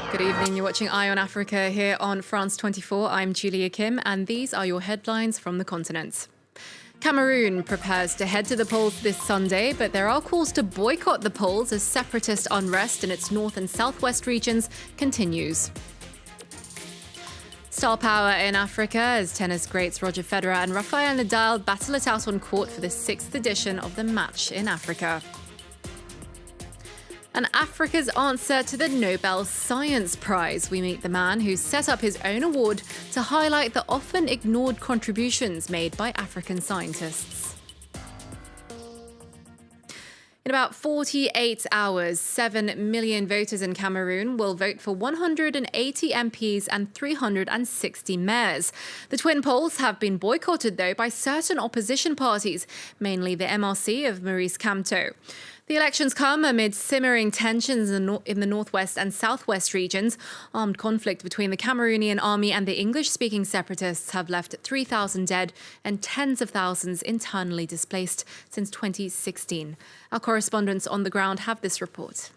Good evening, you're watching Eye on Africa here on France 24. I'm Julia Kim, and these are your headlines from the continent. Cameroon prepares to head to the polls this Sunday, but there are calls to boycott the polls as separatist unrest in its north and southwest regions continues. Star power in Africa as tennis greats Roger Federer and Rafael Nadal battle it out on court for the 6th edition of the Match in Africa. And Africa's answer to the Nobel Science Prize. We meet the man who set up his own award to highlight the often ignored contributions made by African scientists. In about 48 hours, 7 million voters in Cameroon will vote for 180 MPs and 360 mayors. The twin polls have been boycotted, though, by certain opposition parties, mainly the MRC of Maurice Kamto. The elections come amid simmering tensions in the northwest and southwest regions. Armed conflict between the Cameroonian army and the English-speaking separatists have left 3,000 dead and tens of thousands internally displaced since 2016. Our correspondents on the ground have this report.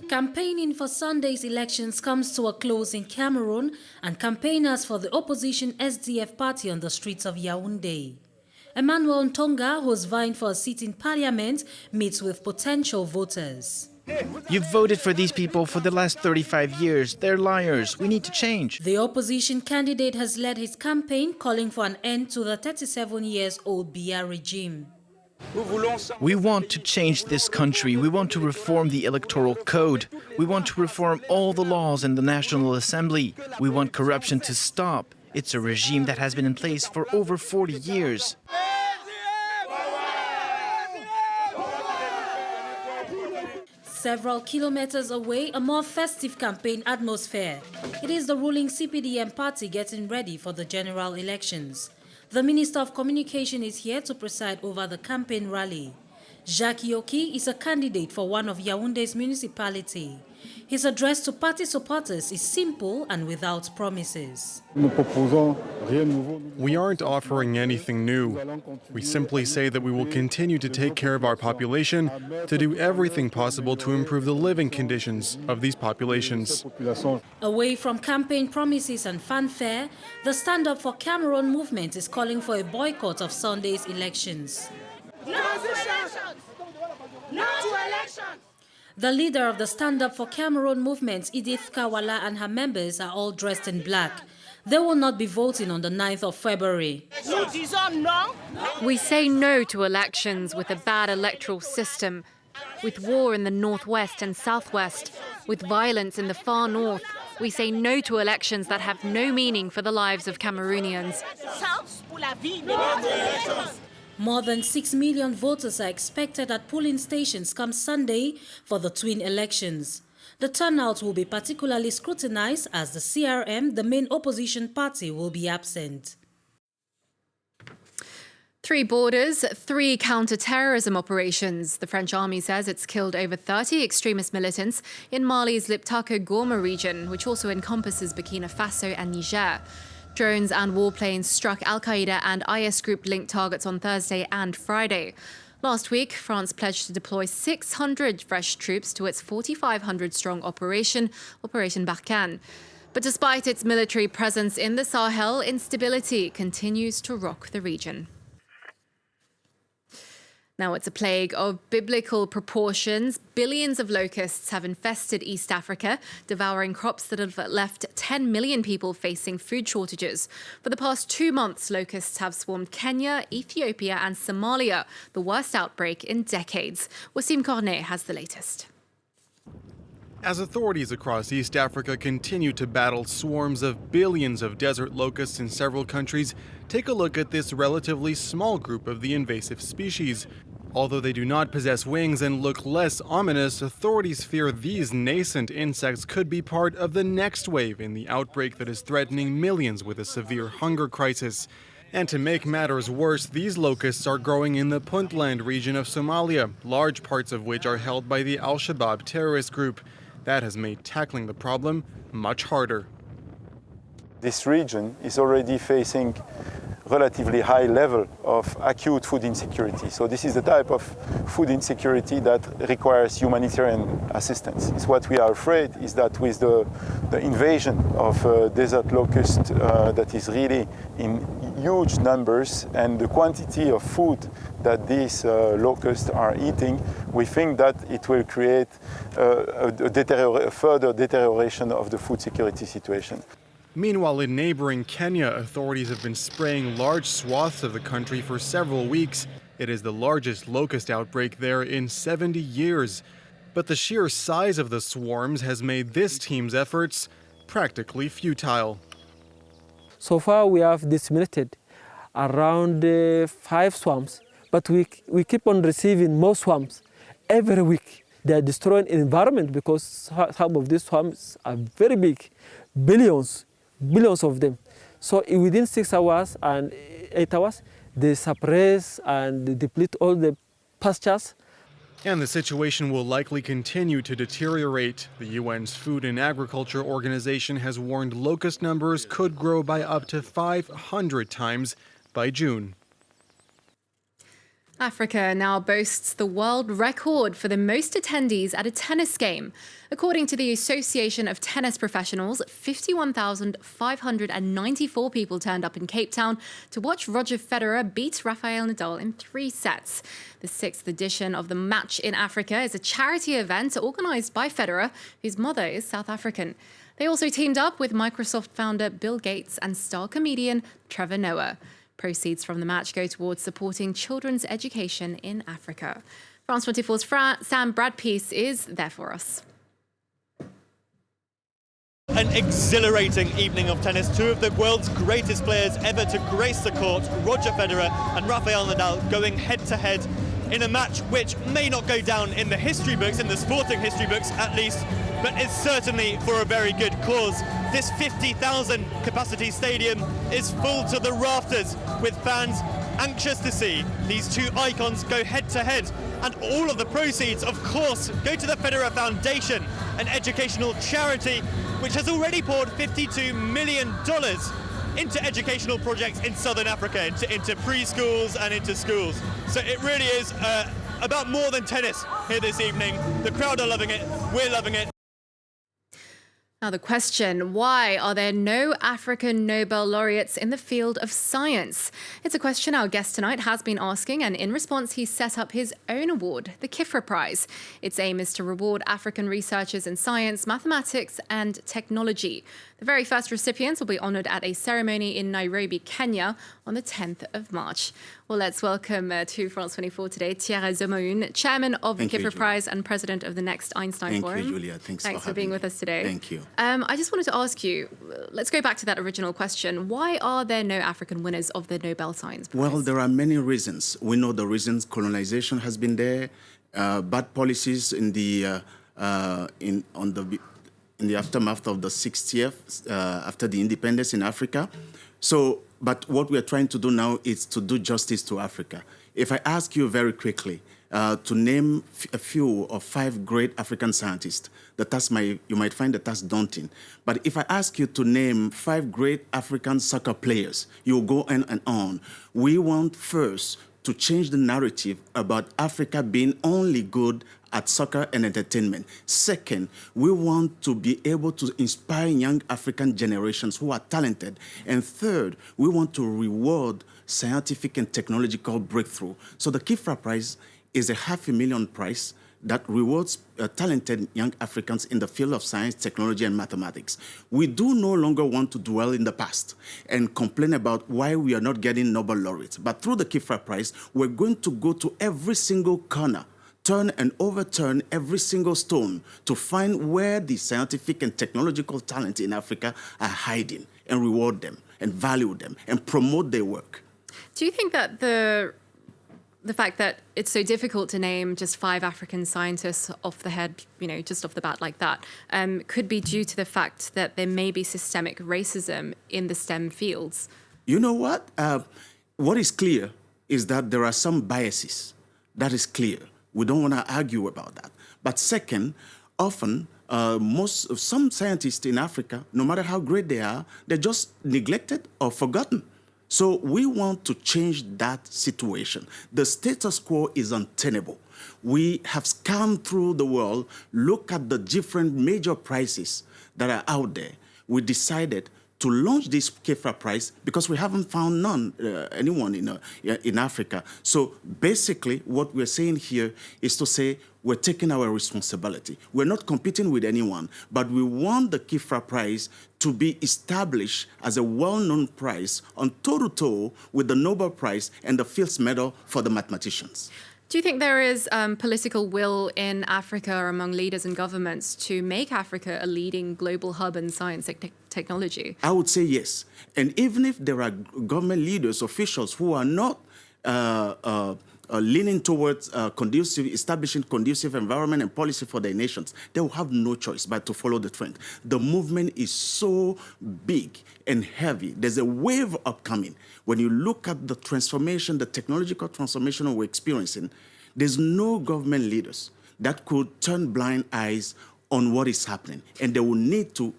Campaigning for Sunday's elections comes to a close in Cameroon, and campaigners for the opposition SDF party on the streets of Yaoundé. Emmanuel Ntonga, who's vying for a seat in parliament, meets with potential voters. You've voted for these people for the last 35 years. They're liars. We need to change. The opposition candidate has led his campaign calling for an end to the 37-year-old Biya regime. We want to change this country. We want to reform the electoral code. We want to reform all the laws in the National Assembly. We want corruption to stop. It's a regime that has been in place for over 40 years. Several kilometers away, a more festive campaign atmosphere. It is the ruling CPDM party getting ready for the general elections. The Minister of Communication is here to preside over the campaign rally. Jacques Yoki is a candidate for one of Yaoundé's municipality. His address to party supporters is simple and without promises. We aren't offering anything new. We simply say that we will continue to take care of our population, to do everything possible to improve the living conditions of these populations. Away from campaign promises and fanfare, the Stand Up for Cameroon movement is calling for a boycott of Sunday's elections. No to elections! No to elections! The leader of the Stand Up for Cameroon movement, Edith Kawala, and her members are all dressed in black. They will not be voting on the 9th of February. We say no to elections with a bad electoral system, with war in the northwest and southwest, with violence in the far north. We say no to elections that have no meaning for the lives of Cameroonians. More than 6 million voters are expected at polling stations come Sunday for the twin elections. The turnout will be particularly scrutinized as the CRM, the main opposition party, will be absent. 3 borders, 3 counter-terrorism operations. The French army says it's killed over 30 extremist militants in Mali's Liptako-Gourma region, which also encompasses Burkina Faso and Niger. Drones and warplanes struck Al-Qaeda and IS group-linked targets on Thursday and Friday. Last week, France pledged to deploy 600 fresh troops to its 4,500-strong Operation Barkhane. But despite its military presence in the Sahel, instability continues to rock the region. Now it's a plague of biblical proportions. Billions of locusts have infested East Africa, devouring crops that have left 10 million people facing food shortages. For the past 2 months, locusts have swarmed Kenya, Ethiopia and Somalia, the worst outbreak in decades. Wasim Cornet has the latest. As authorities across East Africa continue to battle swarms of billions of desert locusts in several countries, take a look at this relatively small group of the invasive species. Although they do not possess wings and look less ominous, authorities fear these nascent insects could be part of the next wave in the outbreak that is threatening millions with a severe hunger crisis. And to make matters worse, these locusts are growing in the Puntland region of Somalia, large parts of which are held by the Al-Shabaab terrorist group. That has made tackling the problem much harder. This region is already facing relatively high level of acute food insecurity. So this is the type of food insecurity that requires humanitarian assistance. It's what we are afraid is that with the invasion of desert locust that is really in huge numbers and the quantity of food that these locusts are eating, we think that it will create a further deterioration of the food security situation. Meanwhile, in neighboring Kenya, authorities have been spraying large swaths of the country for several weeks. It is the largest locust outbreak there in 70 years. But the sheer size of the swarms has made this team's efforts practically futile. So far, we have disseminated around 5 swarms, but we keep on receiving more swarms every week. They are destroying the environment because some of these swarms are very big, billions of them. So within 6 hours and 8 hours, they suppress and deplete all the pastures. And the situation will likely continue to deteriorate. The UN's Food and Agriculture Organization has warned locust numbers could grow by up to 500 times by June. Africa now boasts the world record for the most attendees at a tennis game. According to the Association of Tennis Professionals, 51,594 people turned up in Cape Town to watch Roger Federer beat Rafael Nadal in 3 sets. The 6th edition of the Match in Africa is a charity event organised by Federer, whose mother is South African. They also teamed up with Microsoft founder Bill Gates and star comedian Trevor Noah. Proceeds from the match go towards supporting children's education in Africa. France 24's Sam Bradpiece is there for us. An exhilarating evening of tennis. 2 of the world's greatest players ever to grace the court, Roger Federer and Rafael Nadal, going head-to-head in a match which may not go down in the history books, in the sporting history books at least, but it's certainly for a very good cause. This 50,000 capacity stadium is full to the rafters, with fans anxious to see these 2 icons go head-to-head. And all of the proceeds, of course, go to the Federer Foundation, an educational charity which has already poured $52 million into educational projects in southern Africa, into preschools and into schools. So it really is about more than tennis here this evening. The crowd are loving it, we're loving it. Now the question, why are there no African Nobel laureates in the field of science? It's a question our guest tonight has been asking, and in response he set up his own award, the Kifra Prize. Its aim is to reward African researchers in science, mathematics and technology. The very first recipients will be honoured at a ceremony in Nairobi, Kenya on the 10th of March. Well, let's welcome to France 24 today, Thierry Zomaun, chairman of the Kifra Prize and president of the Next Einstein Forum. Thank you, Julia. Thanks for being with us today. Thank you. I just wanted to ask you, let's go back to that original question. Why are there no African winners of the Nobel Science Prize? Well, there are many reasons. We know the reasons. Colonization has been there, bad policies in the aftermath of the 60th, after the independence in Africa. But what we are trying to do now is to do justice to Africa. If I ask you very quickly to name a few or 5 great African scientists, you might find the task daunting. But if I ask you to name 5 great African soccer players, you'll go on and on. We want first to change the narrative about Africa being only good at soccer and entertainment. Second, we want to be able to inspire young African generations who are talented. And third, we want to reward scientific and technological breakthrough. So the Kifra Prize is a $500,000 prize that rewards talented young Africans in the field of science, technology, and mathematics. We do no longer want to dwell in the past and complain about why we are not getting Nobel laureates. But through the Kifra Prize, we're going to go to every single corner, turn and overturn every single stone to find where the scientific and technological talent in Africa are hiding, and reward them and value them and promote their work. Do you think that the fact that it's so difficult to name just 5 African scientists off the head, just off the bat like that, could be due to the fact that there may be systemic racism in the STEM fields? You know what? What is clear is that there are some biases. That is clear. We don't want to argue about that. But second, often, some scientists in Africa, no matter how great they are, they're just neglected or forgotten. So we want to change that situation. The status quo is untenable. We have scanned through the world, look at the different major prices that are out there. We decided to launch this Kefra prize because we haven't found anyone in Africa. So basically, what we're saying here is to say we're taking our responsibility. We're not competing with anyone, but we want the Kefra prize to be established as a well-known prize on toe-to-toe with the Nobel Prize and the Fields Medal for the mathematicians. Do you think there is political will in Africa or among leaders and governments to make Africa a leading global hub in science and technology? I would say yes. And even if there are government leaders, officials who are not leaning towards establishing conducive environment and policy for their nations, they will have no choice but to follow the trend. The movement is so big and heavy. There's a wave upcoming. When you look at the transformation, the technological transformation we're experiencing, there's no government leaders that could turn blind eyes on what is happening, and they will need to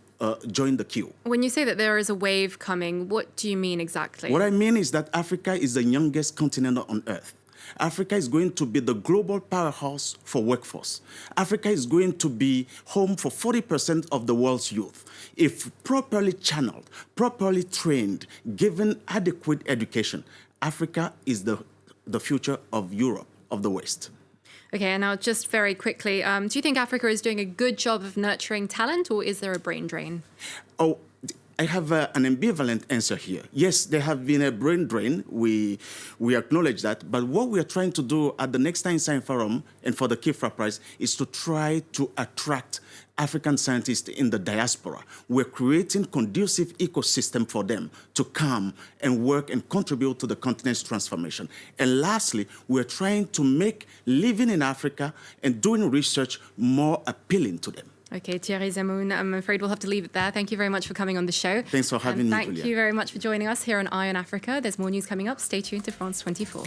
join the queue. When you say that there is a wave coming, what do you mean exactly? What I mean is that Africa is the youngest continent on Earth. Africa is going to be the global powerhouse for workforce. Africa is going to be home for 40% of the world's youth. If properly channeled, properly trained, given adequate education, Africa is the future of Europe, of the West. Okay, and now just very quickly, do you think Africa is doing a good job of nurturing talent, or is there a brain drain? Oh, I have an ambivalent answer here. Yes, there have been a brain drain. We acknowledge that. But what we are trying to do at the Next Einstein Forum and for the Kefra Prize is to try to attract African scientists in the diaspora. We're creating conducive ecosystem for them to come and work and contribute to the continent's transformation. And lastly, we're trying to make living in Africa and doing research more appealing to them. Okay, Thierry Zemoun, I'm afraid we'll have to leave it there. Thank you very much for coming on the show. Thanks for having me, Thank Julia. you very much for joining us here on Eye on Africa. There's more news coming up. Stay tuned to France 24.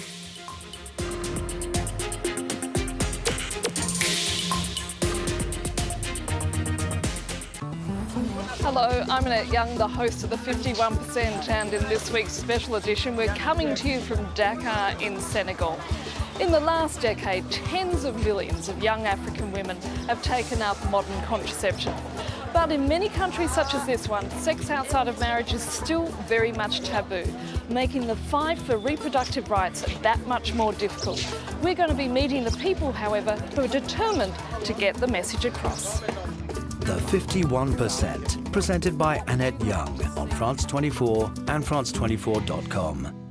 Hello, I'm Annette Young, the host of the 51%, and in this week's special edition, we're coming to you from Dakar in Senegal. In the last decade, tens of millions of young African women have taken up modern contraception. But in many countries such as this one, sex outside of marriage is still very much taboo, making the fight for reproductive rights that much more difficult. We're going to be meeting the people, however, who are determined to get the message across. The 51%, presented by Annette Young on France 24 and France24.com.